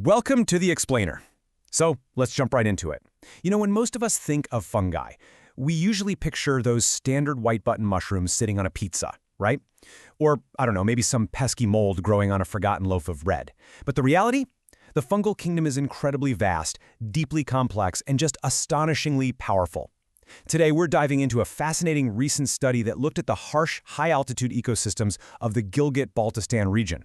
Welcome to the Explainer. So let's jump right into it. When most of us think of fungi, we usually picture those standard white button mushrooms sitting on a pizza, right? Or, I don't know, maybe some pesky mold growing on a forgotten loaf of bread. But the reality? The fungal kingdom is incredibly vast, deeply complex, and just astonishingly powerful. Today, we're diving into a fascinating recent study that looked at the harsh, high-altitude ecosystems of the Gilgit-Baltistan region.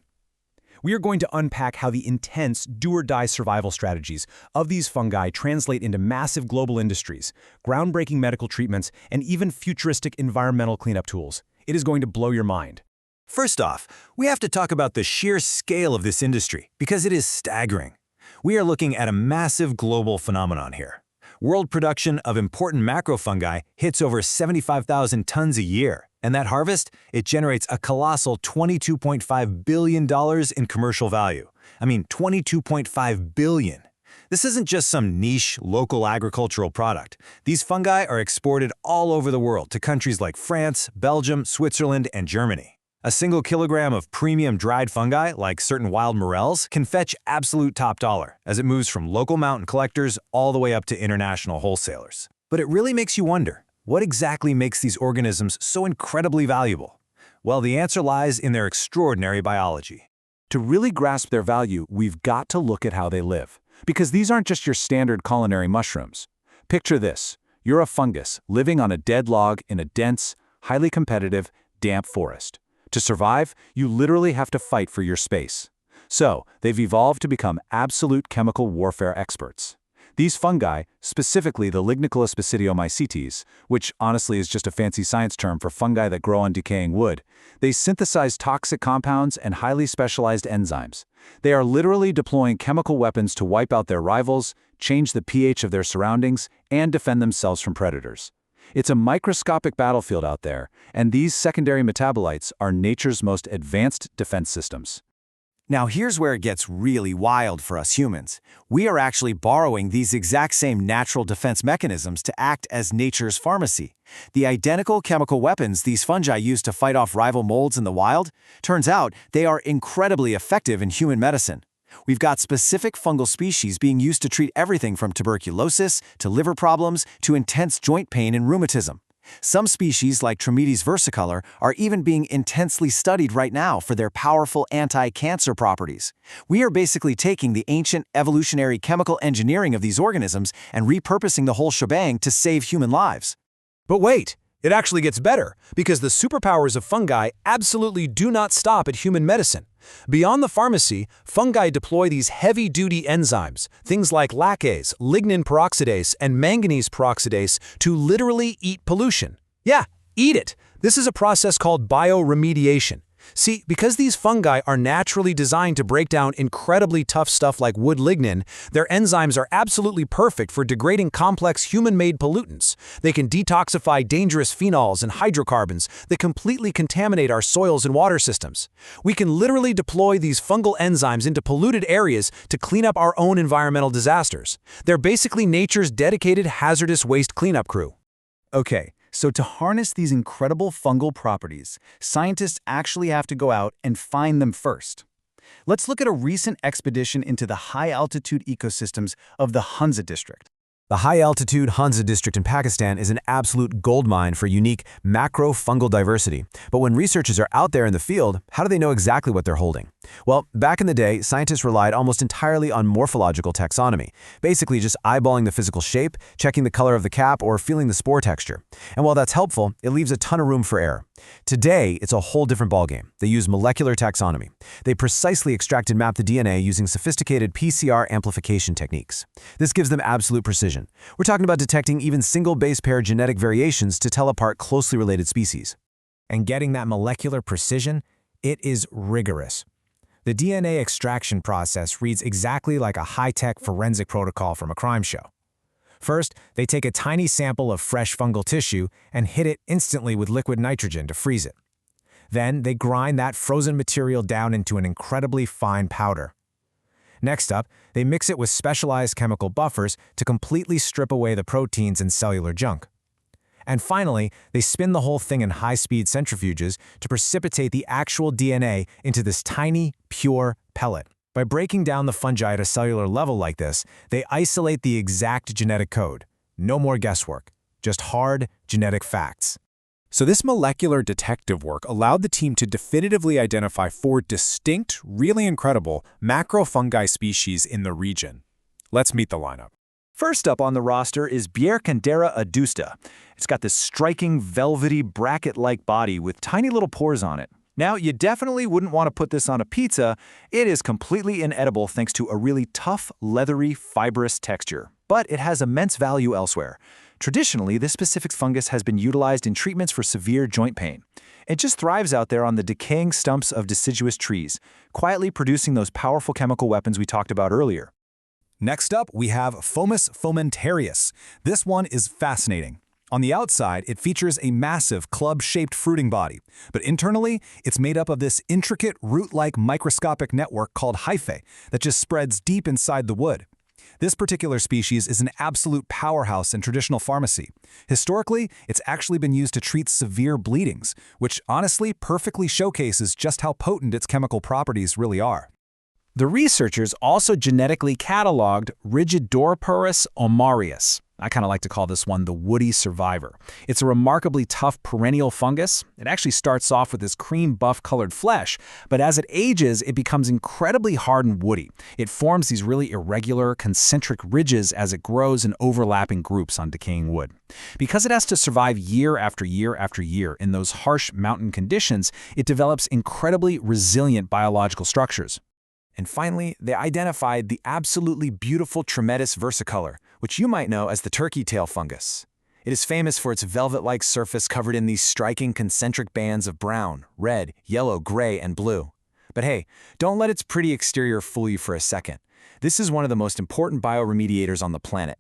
We are going to unpack how the intense, do-or-die survival strategies of these fungi translate into massive global industries, groundbreaking medical treatments, and even futuristic environmental cleanup tools. It is going to blow your mind. First off, we have to talk about the sheer scale of this industry, because it is staggering. We are looking at a massive global phenomenon here. World production of important macrofungi hits over 75,000 tons a year. And that harvest, it generates a colossal $22.5 billion in commercial value. I mean, $22.5 billion. This isn't just some niche, local agricultural product. These fungi are exported all over the world to countries like France, Belgium, Switzerland, and Germany. A single kilogram of premium dried fungi, like certain wild morels, can fetch absolute top dollar, as it moves from local mountain collectors all the way up to international wholesalers. But it really makes you wonder, what exactly makes these organisms so incredibly valuable? Well, the answer lies in their extraordinary biology. To really grasp their value, we've got to look at how they live. Because these aren't just your standard culinary mushrooms. Picture this. You're a fungus living on a dead log in a dense, highly competitive, damp forest. To survive, you literally have to fight for your space. So, they've evolved to become absolute chemical warfare experts. These fungi, specifically the Lignicolous basidiomycetes, which honestly is just a fancy science term for fungi that grow on decaying wood, they synthesize toxic compounds and highly specialized enzymes. They are literally deploying chemical weapons to wipe out their rivals, change the pH of their surroundings, and defend themselves from predators. It's a microscopic battlefield out there, and these secondary metabolites are nature's most advanced defense systems. Now here's where it gets really wild for us humans. We are actually borrowing these exact same natural defense mechanisms to act as nature's pharmacy. The identical chemical weapons these fungi use to fight off rival molds in the wild, turns out they are incredibly effective in human medicine. We've got specific fungal species being used to treat everything from tuberculosis to liver problems to intense joint pain and rheumatism. Some species, like Trametes versicolor, are even being intensely studied right now for their powerful anti-cancer properties. We are basically taking the ancient evolutionary chemical engineering of these organisms and repurposing the whole shebang to save human lives. But wait, it actually gets better, because the superpowers of fungi absolutely do not stop at human medicine. Beyond the pharmacy, fungi deploy these heavy-duty enzymes, things like lacase, lignin peroxidase, and manganese peroxidase, to literally eat pollution. Yeah, eat it. This is a process called bioremediation. See, because these fungi are naturally designed to break down incredibly tough stuff like wood lignin, their enzymes are absolutely perfect for degrading complex human-made pollutants. They can detoxify dangerous phenols and hydrocarbons that completely contaminate our soils and water systems. We can literally deploy these fungal enzymes into polluted areas to clean up our own environmental disasters. They're basically nature's dedicated hazardous waste cleanup crew. Okay. So to harness these incredible fungal properties, scientists actually have to go out and find them first. Let's look at a recent expedition into the high-altitude ecosystems of the Hunza district. The high-altitude Hunza district in Pakistan is an absolute goldmine for unique macrofungal diversity. But when researchers are out there in the field, how do they know exactly what they're holding? Well, back in the day, scientists relied almost entirely on morphological taxonomy, basically just eyeballing the physical shape, checking the color of the cap, or feeling the spore texture. And while that's helpful, it leaves a ton of room for error. Today, it's a whole different ballgame. They use molecular taxonomy. They precisely extract and map the DNA using sophisticated PCR amplification techniques. This gives them absolute precision. We're talking about detecting even single base pair genetic variations to tell apart closely related species. And getting that molecular precision, it is rigorous. The DNA extraction process reads exactly like a high-tech forensic protocol from a crime show. First, they take a tiny sample of fresh fungal tissue and hit it instantly with liquid nitrogen to freeze it. Then, they grind that frozen material down into an incredibly fine powder. Next up, they mix it with specialized chemical buffers to completely strip away the proteins and cellular junk. And finally, they spin the whole thing in high-speed centrifuges to precipitate the actual DNA into this tiny, pure pellet. By breaking down the fungi at a cellular level like this, they isolate the exact genetic code. No more guesswork, just hard genetic facts. So this molecular detective work allowed the team to definitively identify 4 distinct, really incredible macrofungi species in the region. Let's meet the lineup. First up on the roster is Biercandera adusta. It's got this striking, velvety, bracket-like body with tiny little pores on it. Now, you definitely wouldn't want to put this on a pizza. It is completely inedible thanks to a really tough, leathery, fibrous texture. But it has immense value elsewhere. Traditionally, this specific fungus has been utilized in treatments for severe joint pain. It just thrives out there on the decaying stumps of deciduous trees, quietly producing those powerful chemical weapons we talked about earlier. Next up, we have Fomus fomentarius. This one is fascinating. On the outside, it features a massive club-shaped fruiting body, but internally, it's made up of this intricate root-like microscopic network called hyphae that just spreads deep inside the wood. This particular species is an absolute powerhouse in traditional pharmacy. Historically, it's actually been used to treat severe bleedings, which honestly perfectly showcases just how potent its chemical properties really are. The researchers also genetically cataloged Rigidoporus omarius. I kind of like to call this one the woody survivor. It's a remarkably tough perennial fungus. It actually starts off with this cream buff-colored flesh, but as it ages, it becomes incredibly hard and woody. It forms these really irregular, concentric ridges as it grows in overlapping groups on decaying wood. Because it has to survive year after year after year in those harsh mountain conditions, it develops incredibly resilient biological structures. And finally, they identified the absolutely beautiful Tremetis versicolor, which you might know as the turkey tail fungus. It is famous for its velvet-like surface covered in these striking concentric bands of brown, red, yellow, gray, and blue. But hey, don't let its pretty exterior fool you for a second. This is one of the most important bioremediators on the planet.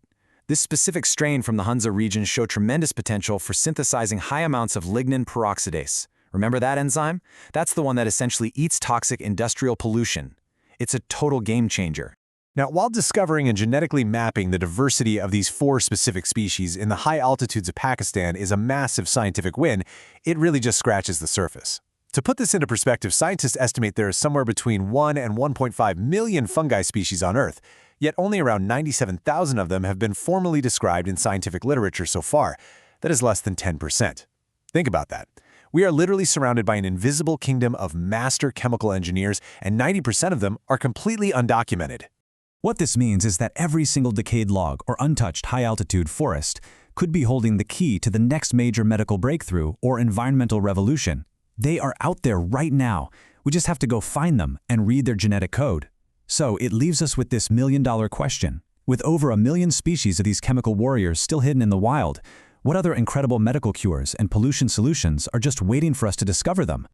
This specific strain from the Hunza region showed tremendous potential for synthesizing high amounts of lignin peroxidase. Remember that enzyme? That's the one that essentially eats toxic industrial pollution. It's a total game changer. Now, while discovering and genetically mapping the diversity of these 4 specific species in the high altitudes of Pakistan is a massive scientific win, it really just scratches the surface. To put this into perspective, scientists estimate there is somewhere between 1 and 1.5 million fungi species on Earth, yet only around 97,000 of them have been formally described in scientific literature so far. That is less than 10%. Think about that. We are literally surrounded by an invisible kingdom of master chemical engineers, and 90% of them are completely undocumented. What this means is that every single decayed log or untouched high-altitude forest could be holding the key to the next major medical breakthrough or environmental revolution. They are out there right now. We just have to go find them and read their genetic code. So it leaves us with this million-dollar question. With over 1 million species of these chemical warriors still hidden in the wild, what other incredible medical cures and pollution solutions are just waiting for us to discover them?